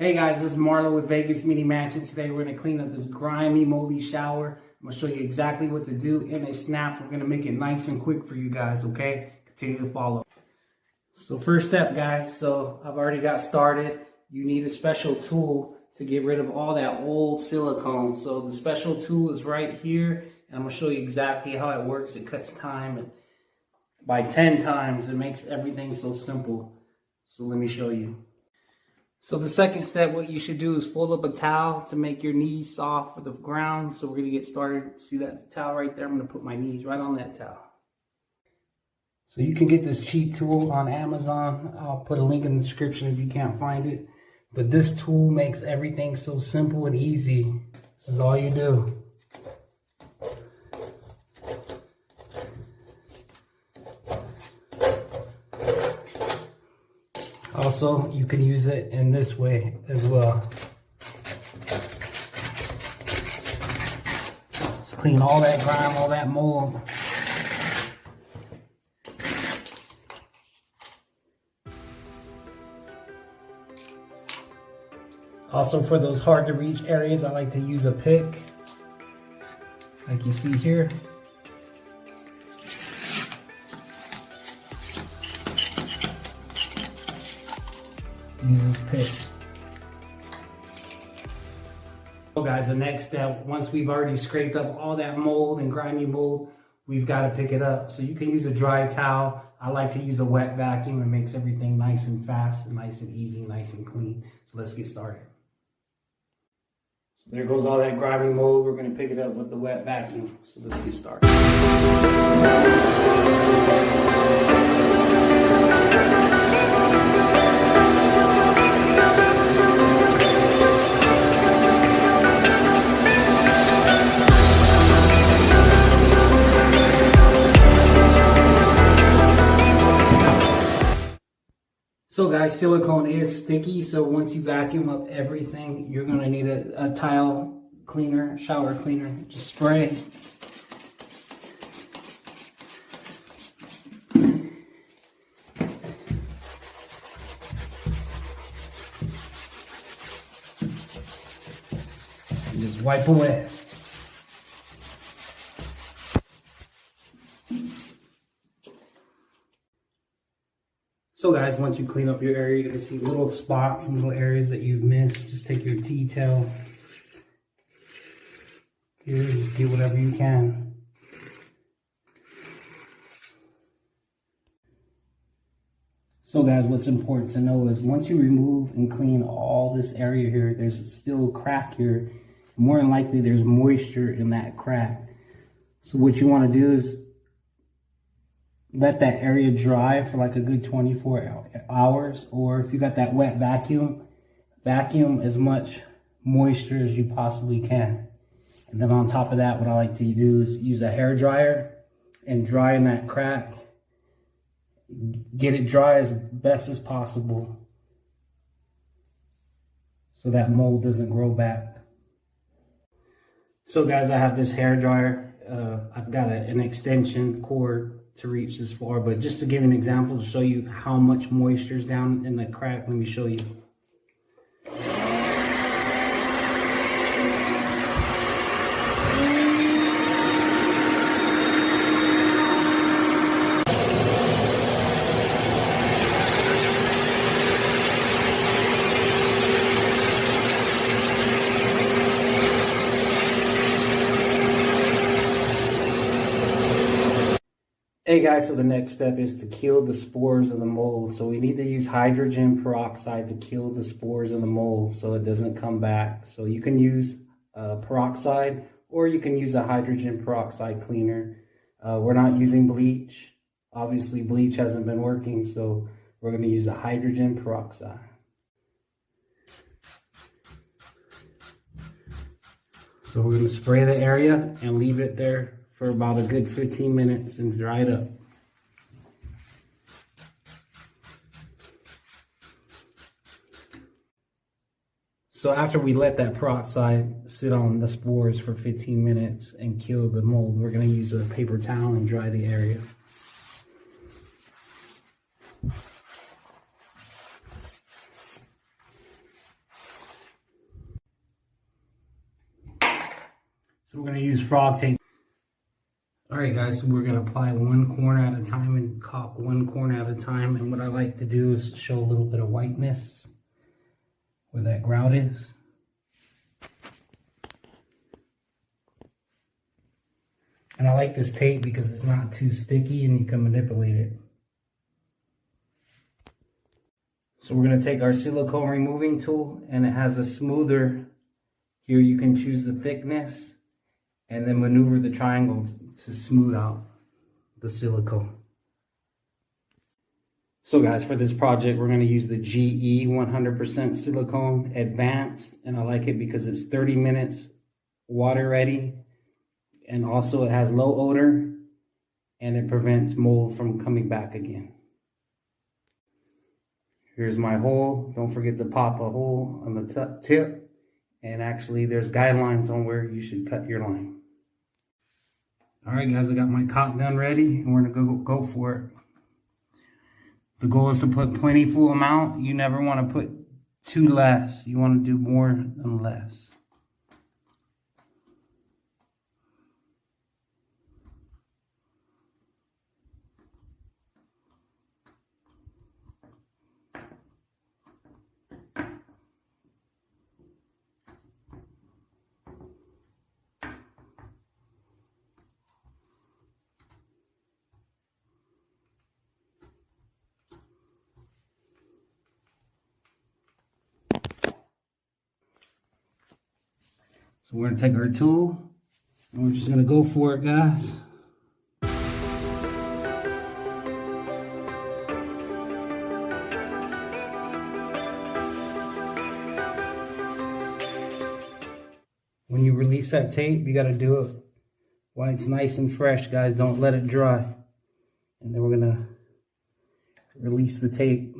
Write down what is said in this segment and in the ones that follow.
Hey guys, this is Marlo with Vegas Mini Mansion. Today we're going to clean up this grimy, moldy shower. I'm going to show you exactly what to do in a snap. We're going to make it nice and quick for you guys, okay? Continue to follow. So first step, guys, so I've already got started. You need a special tool to get rid of all that old silicone. So the special tool is right here, and I'm going to show you exactly how it works. It cuts time by 10 times. It makes everything so simple. So let me show you. So the second step, what you should do is fold up a towel to make your knees soft for the ground. So we're going to get started. See that towel right there? I'm going to put my knees right on that towel. So you can get this cheap tool on Amazon. I'll put a link in the description if you can't find it. But this tool makes everything so simple and easy. This is all you do. Also, you can use it in this way as well. Just clean all that grime, all that mold. Also, for those hard to reach areas, I like to use a pick, like you see here. Use this pick. So guys, the next step, once we've already scraped up all that mold and grimy mold, we've got to pick it up. So you can use a dry towel. I like to use a wet vacuum. It makes everything nice and fast and nice and easy, nice and clean. So let's get started. So there goes all that grimy mold. We're going to pick it up with the wet vacuum. So let's get started. So guys, silicone is sticky, so once you vacuum up everything, you're going to need a tile cleaner, shower cleaner. Just spray. And just wipe away. So guys, once you clean up your area, you're going to see little spots and little areas that you've missed. Just take your T-tail here, just get whatever you can. So guys, what's important to know is once you remove and clean all this area here, there's still a crack here. More than likely, there's moisture in that crack. So what you want to do is let that area dry for like a good 24 hours, or if you got that wet vacuum, vacuum as much moisture as you possibly can. And then on top of that, what I like to do is use a hair dryer and dry in that crack. Get it dry as best as possible so that mold doesn't grow back. So guys, I have this hair dryer. I've got an extension cord to reach this far, but just to give you an example to show you how much moisture is down in the crack, let me show you. Hey guys, so the next step is to kill the spores of the mold. So we need to use hydrogen peroxide to kill the spores of the mold so it doesn't come back. So you can use peroxide, or you can use a hydrogen peroxide cleaner. We're not using bleach. Obviously bleach hasn't been working, so we're going to use the hydrogen peroxide. So we're going to spray the area and leave it there for about a good 15 minutes and dry it up. So after we let that peroxide sit on the spores for 15 minutes and kill the mold, we're going to use a paper towel and dry the area. So we're going to use frog tape. Alright guys, so we're going to apply one corner at a time and caulk one corner at a time. And what I like to do is show a little bit of whiteness where that grout is. And I like this tape because it's not too sticky and you can manipulate it. So we're going to take our silicone removing tool, and it has a smoother. Here you can choose the thickness and then maneuver the triangle to smooth out the silicone. So guys, for this project, we're going to use the GE 100% silicone advanced, and I like it because it's 30 minutes water ready, and also it has low odor and it prevents mold from coming back again. Here's my hole. Don't forget to pop a hole on the tip, and actually there's guidelines on where you should cut your line. Alright guys, I got my caulk gun ready and we're gonna go for it. The goal is to put plenty full amount. You never want to put too less. You want to do more than less. So we're going to take our tool and we're just going to go for it, guys. When you release that tape, you got to do it while it's nice and fresh, guys. Don't let it dry. And then we're going to release the tape.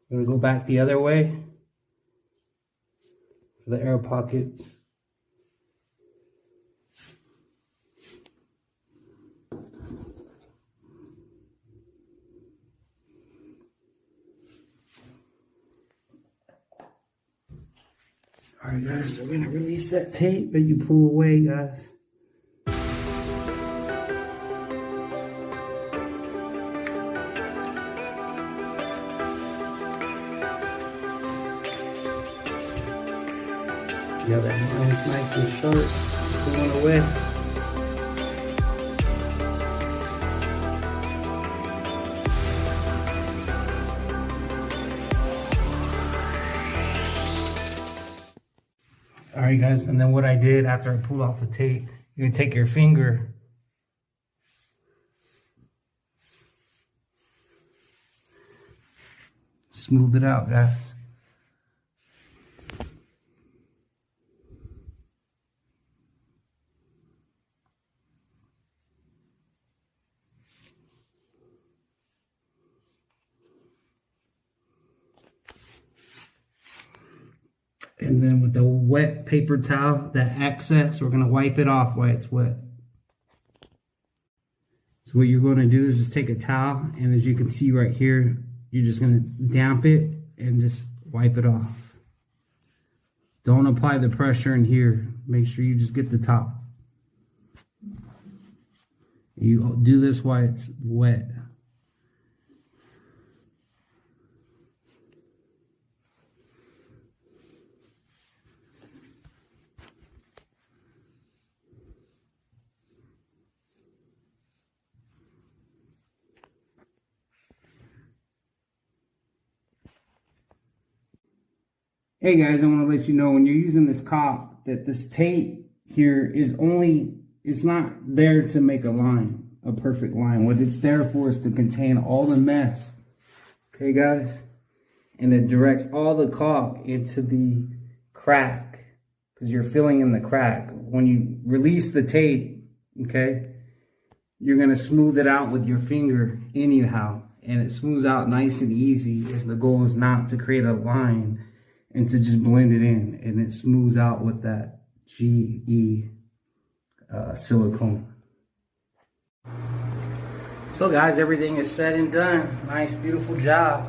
We're going to go back the other way for the air pockets. Alright guys, so we're going to release that tape, but you pull away, guys. Yeah, that line's nice and sharp, pulling away. Alright guys, and then what I did after I pulled off the tape, you're gonna take your finger smooth it out, guys. And then with the wet paper towel, that excess, we're going to wipe it off while it's wet. So what you're going to do is just take a towel, and as you can see right here, you're just going to damp it and just wipe it off. Don't apply the pressure in here. Make sure you just get the top. You do this while it's wet. Hey guys, I want to let you know when you're using this caulk that this tape here is it's not there to make a line, a perfect line. What it's there for is to contain all the mess. Okay guys? And it directs all the caulk into the crack because you're filling in the crack. When you release the tape, okay, you're going to smooth it out with your finger anyhow. And it smooths out nice and easy. And the goal is not to create a line and to just blend it in, and it smooths out with that GE silicone. So guys, everything is said and done. Nice, beautiful job.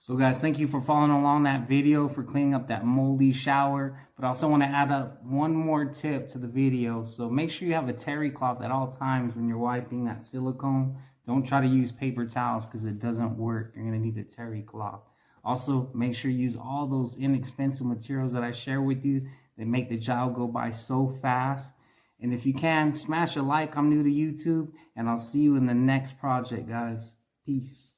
So guys, thank you for following along that video for cleaning up that moldy shower. But I also want to add up one more tip to the video. So make sure you have a terry cloth at all times when you're wiping that silicone. Don't try to use paper towels because it doesn't work. You're going to need a terry cloth. Also, make sure you use all those inexpensive materials that I share with you. They make the job go by so fast. And if you can, smash a like. I'm new to YouTube, and I'll see you in the next project, guys. Peace.